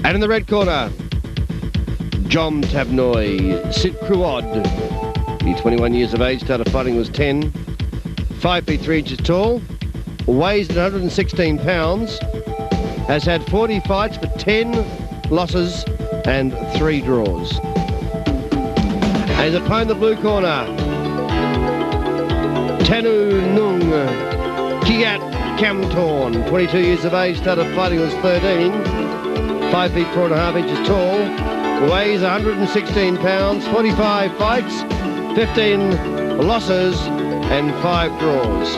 And in the red corner, Jomtabnoi, Sidkru-Ood. He's 21 years of age, started fighting was 10. 5 feet 3 inches tall, weighs 116 pounds, has had 40 fights but 10 losses and 3 draws. And his opponent in the blue corner, Tanu-Ngune, Kiatkhamtorn, 22 years of age, started fighting was 13. 5 feet 4.5 inches tall, weighs 116 pounds, 45 fights, 15 losses and 5 draws.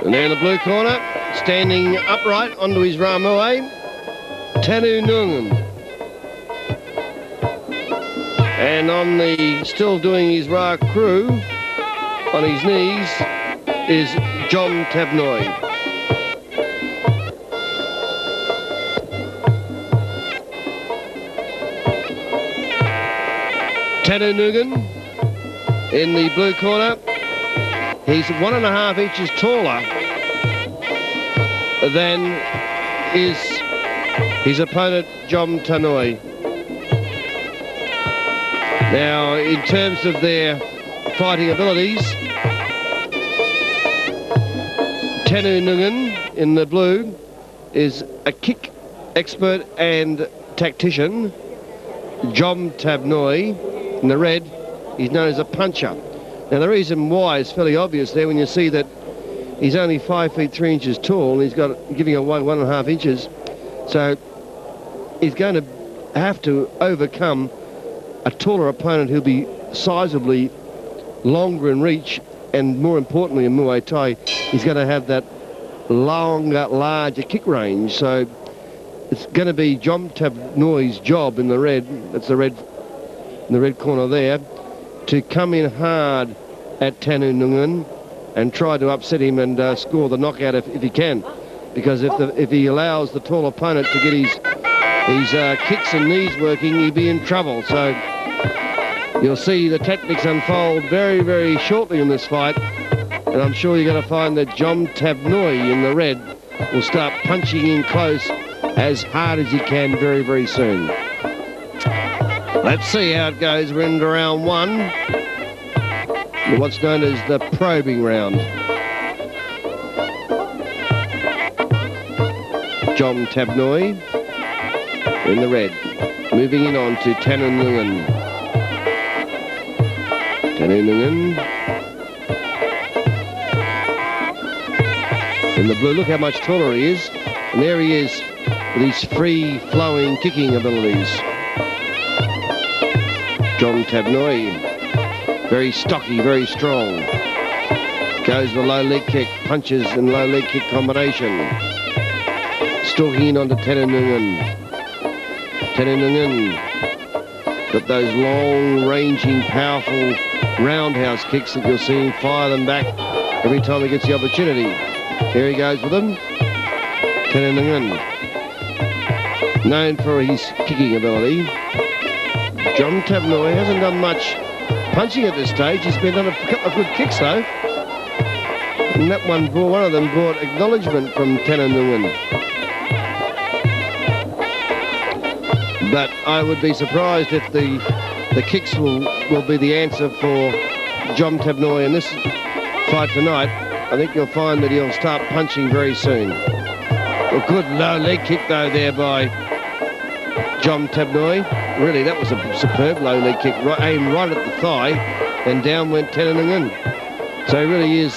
And there in the blue corner, standing upright onto his Ramoe, Tanu-Ngune. And on the, still doing his Ra crew, on his knees, is Jomtabnoi. Tanu-Ngune in the blue corner. He's 1.5 inches taller than is his opponent, Jomtabnoi. Now, in terms of their fighting abilities, Tanu-Ngune in the blue is a kick expert and tactician. Jomtabnoi in the red, he's known as a puncher. Now the reason why is fairly obvious there when you see that he's only 5 feet 3 inches tall and he's got giving away 1.5 inches. So he's going to have to overcome a taller opponent who'll be sizably longer in reach, and more importantly in Muay Thai, he's going to have that longer, larger kick range. So it's going to be Jomtabnoi's job in the red, that's the red in the red corner there, to come in hard at Tanu-Ngune and try to upset him and score the knockout if he can. Because if he allows the tall opponent to get his kicks and knees working, he'll be in trouble. So you'll see the tactics unfold very, very shortly in this fight. And I'm sure you're going to find that Jomtabnoi in the red will start punching in close as hard as he can very, very soon. Let's see how it goes. We're into round 1, what's known as the probing round. Jomtabnoi in the red, moving in on to Tanu-Ngune. Tanu-Ngune in the blue. Look how much taller he is, and there he is with his free-flowing kicking abilities. Jomtabnoi, very stocky, very strong. Goes the low leg kick, punches and low leg kick combination. Stalking in onto Tanu-Ngune. Tanu-Ngune got those long ranging, powerful roundhouse kicks that you'll see him fire them back every time he gets the opportunity. There he goes with them. Tanu-Ngune, known for his kicking ability. Jomtabnoi hasn't done much punching at this stage. He's been done a couple of good kicks though. And that one of them brought acknowledgement from Tanu-Ngune. But I would be surprised if the kicks will be the answer for Jomtabnoi in this fight tonight. I think you'll find that he'll start punching very soon. A good low leg kick though there by Jomtabnoi. Really, that was a superb low leg kick, aimed right at the thigh, and down went Tanu-Ngune. So he really is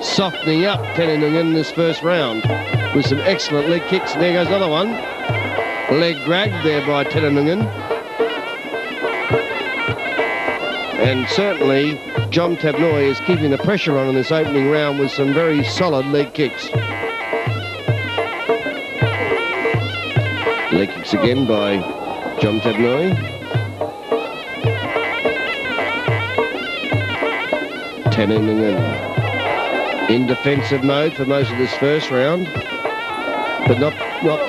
softening up Tanu-Ngune in this first round with some excellent leg kicks. And there goes another one. Leg grabbed there by Tanu-Ngune. And certainly Jomtabnoi is keeping the pressure on in this opening round with some very solid leg kicks. Leg kicks again by Jomtabnoi. Tanu-Ngune in defensive mode for most of this first round, but not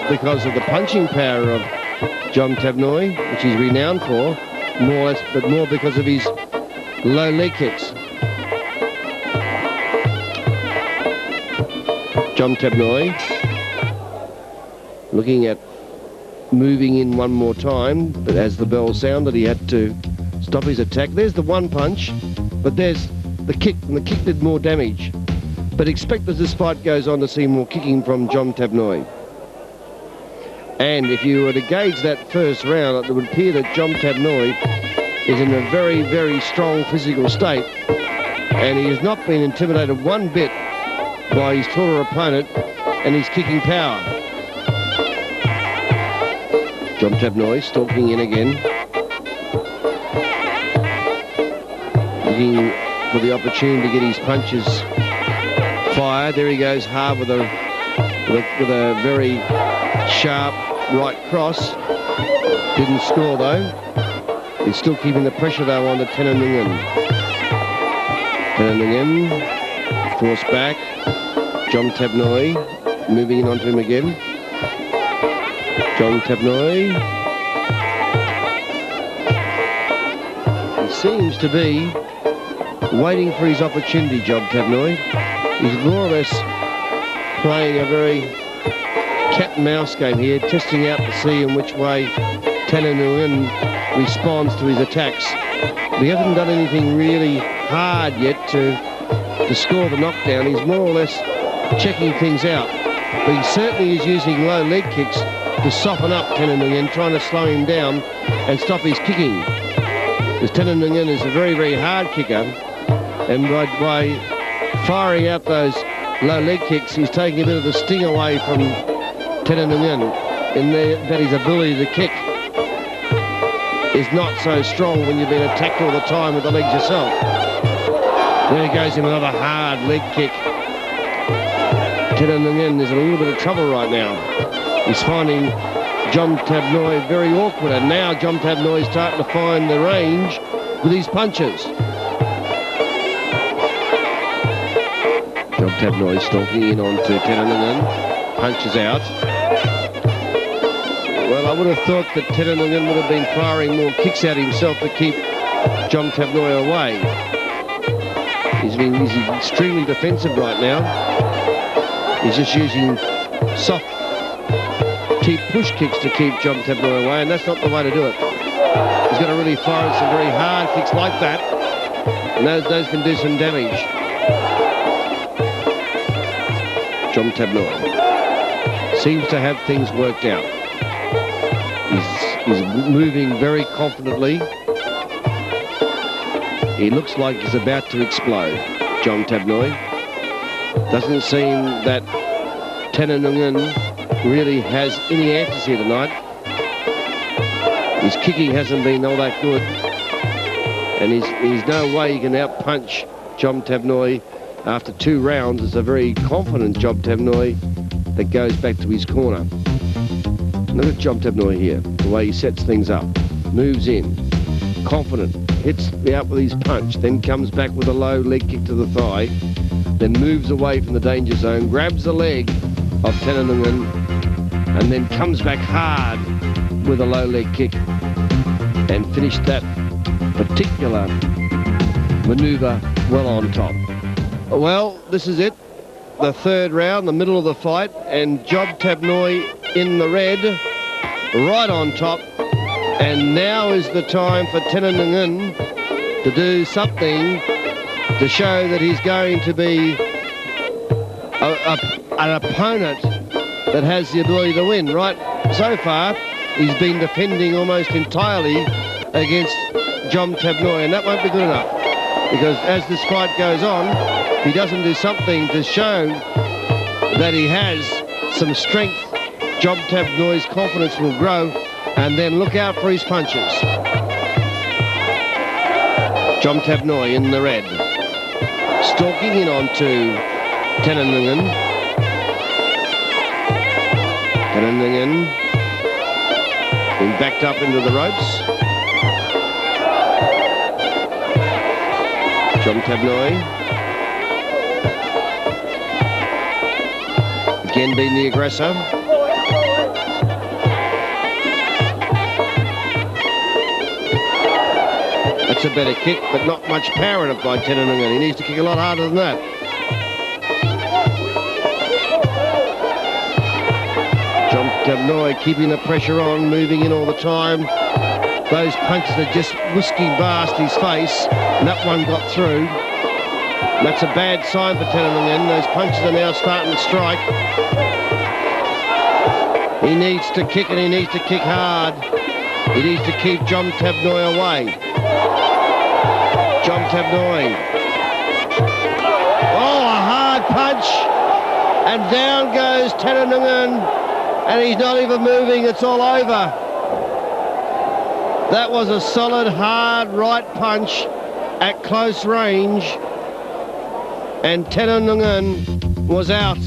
because of the punching power of Jomtabnoi, which he's renowned for, but more because of his low leg kicks. Jomtabnoi looking at moving in one more time, but as the bell sounded, he had to stop his attack. There's the one punch, but there's the kick, and the kick did more damage. But expect as this fight goes on to see more kicking from Jomtabnoi. And if you were to gauge that first round, it would appear that Jomtabnoi is in a very, very strong physical state, and he has not been intimidated one bit by his taller opponent and his kicking power. Jomtabnoi stalking in again, looking for the opportunity to get his punches fired. There he goes hard with a very sharp right cross. Didn't score though. He's still keeping the pressure though on the Tanu-Ngune. Tanu-Ngune forced back. Jomtabnoi moving in onto him again. Jomtabnoi. He seems to be waiting for his opportunity, Jomtabnoi. He's more or less playing a very cat and mouse game here, testing out to see in which way Tanu-Ngune responds to his attacks. But he hasn't done anything really hard yet to score the knockdown. He's more or less checking things out. But he certainly is using low leg kicks to soften up Tanu-Ngune, trying to slow him down and stop his kicking. Because Tanu-Ngune is a very, very hard kicker, and by firing out those low leg kicks, he's taking a bit of the sting away from Tanu-Ngune, in that his ability to kick is not so strong when you've been attacked all the time with the legs yourself. There he goes in another hard leg kick. Tanu-Ngune is in a little bit of trouble right now. He's finding Jomtabnoi very awkward, and now Jomtabnoi is starting to find the range with his punches. Jomtabnoi stalking in onto Tanu-Ngune, punches out. Well, I would have thought that Tanu-Ngune would have been firing more kicks at himself to keep Jomtabnoi away. He's extremely defensive right now. He's just using soft, cheap push kicks to keep Jomtabnoi away, and that's not the way to do it. He's got to really fire some very hard kicks like that, and those can do some damage. Jomtabnoi seems to have things worked out. He's moving very confidently. He looks like he's about to explode, Jomtabnoi. Doesn't seem that Tanu-Ngune really has any answers here tonight. His kicking hasn't been all that good, and there's no way he can out-punch Jomtabnoi after 2 rounds. It's a very confident Jomtabnoi that goes back to his corner. Look at Jomtabnoi here, the way he sets things up. Moves in, confident, hits out with his punch, then comes back with a low leg kick to the thigh, then moves away from the danger zone, grabs the leg of Tanu-Ngune, and then comes back hard with a low leg kick and finished that particular maneuver well on top. Well, this is it, the 3rd round, the middle of the fight, and Jomtabnoi in the red, right on top, and now is the time for Tanu-Ngune to do something to show that he's going to be an opponent that has the ability to win. Right, so far, he's been defending almost entirely against Jomtabnoi, and that won't be good enough, because as this fight goes on, if he doesn't do something to show that he has some strength, Jomtabnoi's confidence will grow, and then look out for his punches. Jomtabnoi in the red, stalking in onto Tanu-Ngune. Tanu-Ngune being backed up into the ropes. Jomtabnoi again being the aggressor. That's a better kick, but not much power in it by Tanu-Ngune. He needs to kick a lot harder than that. Jomtabnoi keeping the pressure on, moving in all the time. Those punches are just whisking past his face, and that one got through. That's a bad sign for Tanu-Ngune. Those punches are now starting to strike. He needs to kick, and he needs to kick hard. He needs to keep Jomtabnoi away. Jomtabnoi. Oh, a hard punch. And down goes Tanu-Ngune. And he's not even moving. It's all over. That was a solid, hard right punch at close range. And Tanu-Ngune was out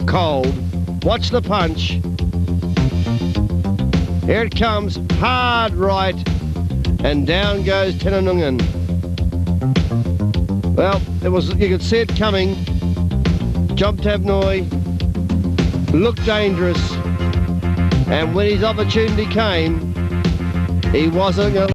cold. Watch the punch. Here it comes, hard right, and down goes Tanu-Ngune. Well, you could see it coming. Jomtabnoi looked dangerous, and when his opportunity came, he wasn't going to